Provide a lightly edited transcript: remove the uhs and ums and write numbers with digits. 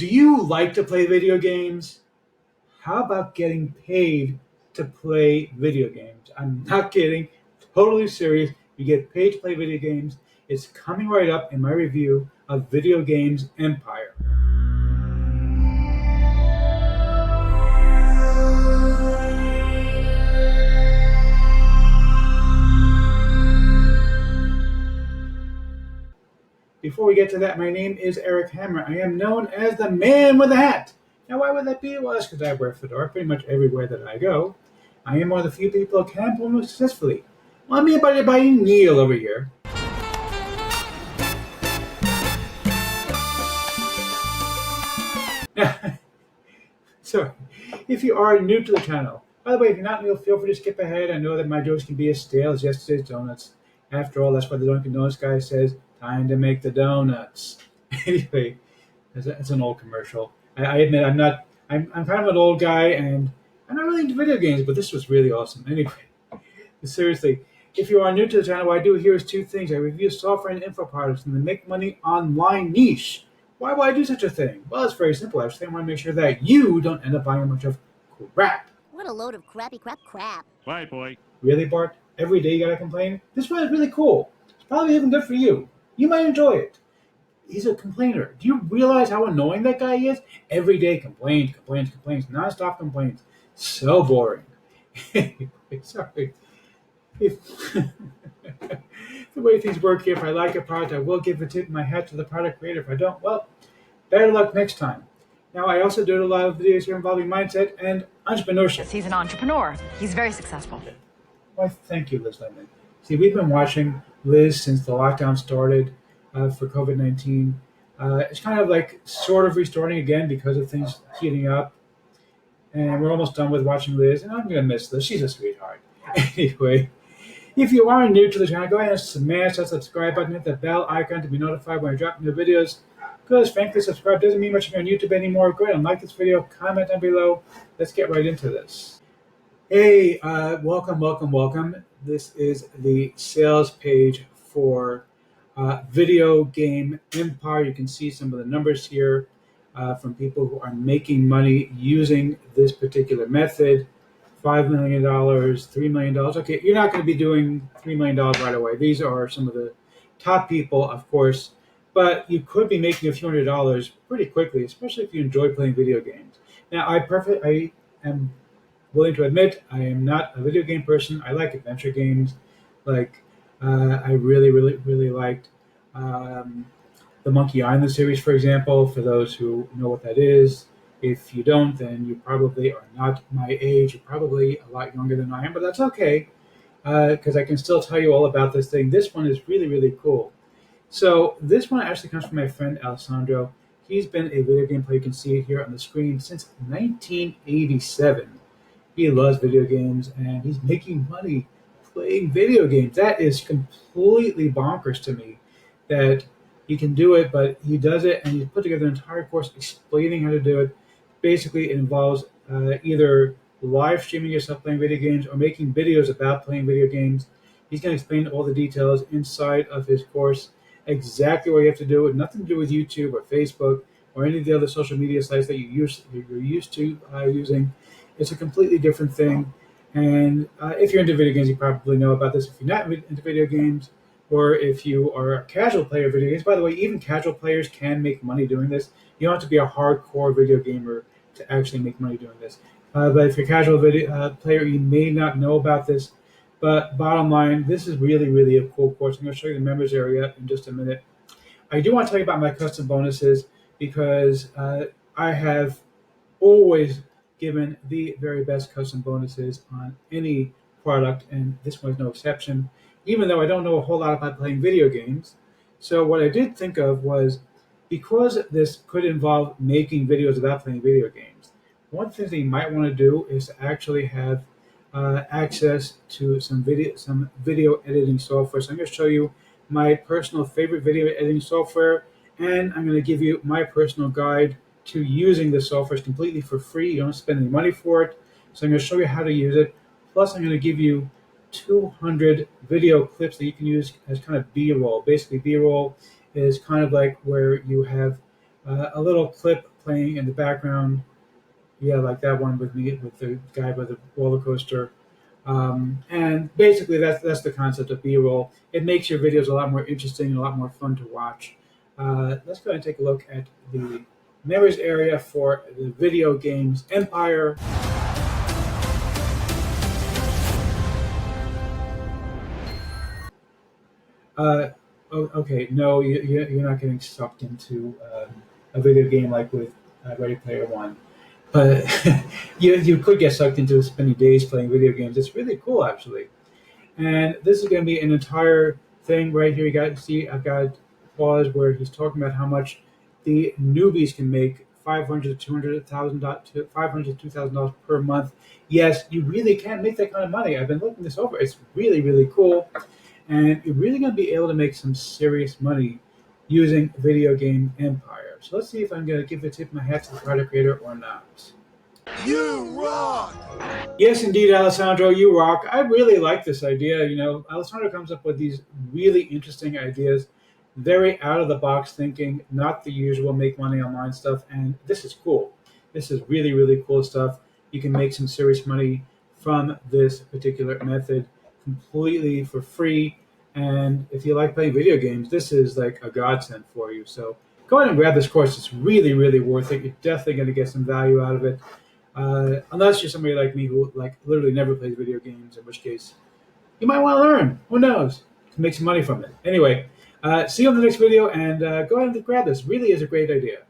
Do you like to play video games? How about getting paid to play video games? I'm not kidding. Totally serious. You get paid to play video games. It's coming right up in my review of Video Games Empire. Before we get to that, my name is Eric Hammer. I am known as the man with the hat. Now, why would that be? Well, that's because I wear a fedora pretty much everywhere that I go. I am one of the few people who can perform successfully. Well, me by Neil over here. So, if you are new to the channel, by the way, if you're not new, feel free to skip ahead. I know that my jokes can be as stale as yesterday's donuts. After all, that's why the Dunkin' Donuts guy says, time to make the donuts. Anyway, it's an old commercial. I admit I'm kind of an old guy and I'm not really into video games, but this was really awesome. Anyway, seriously, if you are new to the channel, what I do here is two things. I review software and info products in the make money online niche. Why would I do such a thing? Well, it's very simple. Actually, I want to make sure that you don't end up buying a bunch of crap. What a load of crappy crap. Bye, boy. Really, Bart? Every day you gotta complain? This one is really cool. It's probably even good for you. You might enjoy it. He's a complainer. Do you realize how annoying that guy is? Every day complains, nonstop complaints. So boring. Sorry. If the way things work here, if I like a product, I will give a tip of my hat to the product creator. If I don't, well, better luck next time. Now, I also do a lot of videos here involving mindset and entrepreneurship. He's an entrepreneur. He's very successful. Why, thank you, Liz Lemon. See, we've been watching Liz since the lockdown started for COVID-19. It's kind of like sort of restarting again because of things heating up. And we're almost done with watching Liz, and I'm going to miss Liz. She's a sweetheart. Anyway, if you are new to the channel, go ahead and smash that subscribe button, hit the bell icon to be notified when I drop new videos. Because frankly, subscribe doesn't mean much if you're on YouTube anymore. Go ahead and like this video, comment down below. Let's get right into this. Hey, welcome. This is the sales page for Video Game Empire. You can see some of the numbers here from people who are making money using this particular method. $5 million, $3 million. Okay, you're not going to be doing $3 million right away. These are some of the top people, of course, but you could be making a few $100s pretty quickly, especially if you enjoy playing video games. Now, I am willing to admit I am not a video game person. I like adventure games. Like, I really liked the Monkey Island series, for example, for those who know what that is. If you don't, then you probably are not my age. You're probably a lot younger than I am, but that's okay because I can still tell you all about this thing. This one is really cool. So this one actually comes from my friend Alessandro. He's been a video game player. You can see it here on the screen since 1987. He loves video games, and he's making money playing video games. That is completely bonkers to me that he can do it, but he does it, and he's put together an entire course explaining how to do it. Basically, it involves either live streaming yourself playing video games or making videos about playing video games. He's going to explain all the details inside of his course, exactly what you have to do. Nothing to do with YouTube or Facebook or any of the other social media sites that you're used to using. It's a completely different thing. And if you're into video games, you probably know about this. If you're not into video games, or if you are a casual player of video games, by the way, even casual players can make money doing this. You don't have to be a hardcore video gamer to actually make money doing this. But if you're a casual video player, you may not know about this. But bottom line, this is really a cool course. I'm going to show you the members area in just a minute. I do want to tell you about my custom bonuses because I have always given the very best custom bonuses on any product, and this one is no exception, even though I don't know a whole lot about playing video games. So what I did think of was, because this could involve making videos about playing video games, one of the things that you might want to do is to actually have access to some video editing software. So I'm going to show you my personal favorite video editing software, and I'm going to give you my personal guide to using the software. It's completely for free. You don't spend any money for it. So I'm going to show you how to use it. Plus, I'm going to give you 200 video clips that you can use as kind of B-roll. Basically, B-roll is kind of like where you have a little clip playing in the background. Yeah, like that one with me with the guy with the roller coaster. And basically, that's the concept of B-roll. It makes your videos a lot more interesting and a lot more fun to watch. Let's go ahead and take a look at the members area for the video games Empire. Okay, no, you're not getting sucked into a video game like with Ready Player One. But you could get sucked into spending days playing video games. It's really cool, actually. And this is going to be an entire thing right here. You got to see, I've got a pause where he's talking about how much the newbies can make 500 to 200,000 500 to $2,000 per month. Yes, you really can make that kind of money. I've been looking this over. It's really, really cool. And you're really going to be able to make some serious money using Video Game Empire. So let's see if I'm going to give a tip of my hat to the product creator or not. You rock! Yes, indeed, Alessandro, you rock. I really like this idea. Alessandro comes up with these really interesting ideas, very out of the box thinking, not the usual make money online stuff. And this is cool. This is really, really cool stuff. You can make some serious money from this particular method completely for free. And if you like playing video games, this is like a godsend for you. So go ahead and grab this course. It's really, really worth it. You're definitely going to get some value out of it. Unless you're somebody like me who like literally never plays video games, in which case you might want to learn. Who knows? Make some money from it. Anyway, see you on the next video, and go ahead and grab this. Really is a great idea.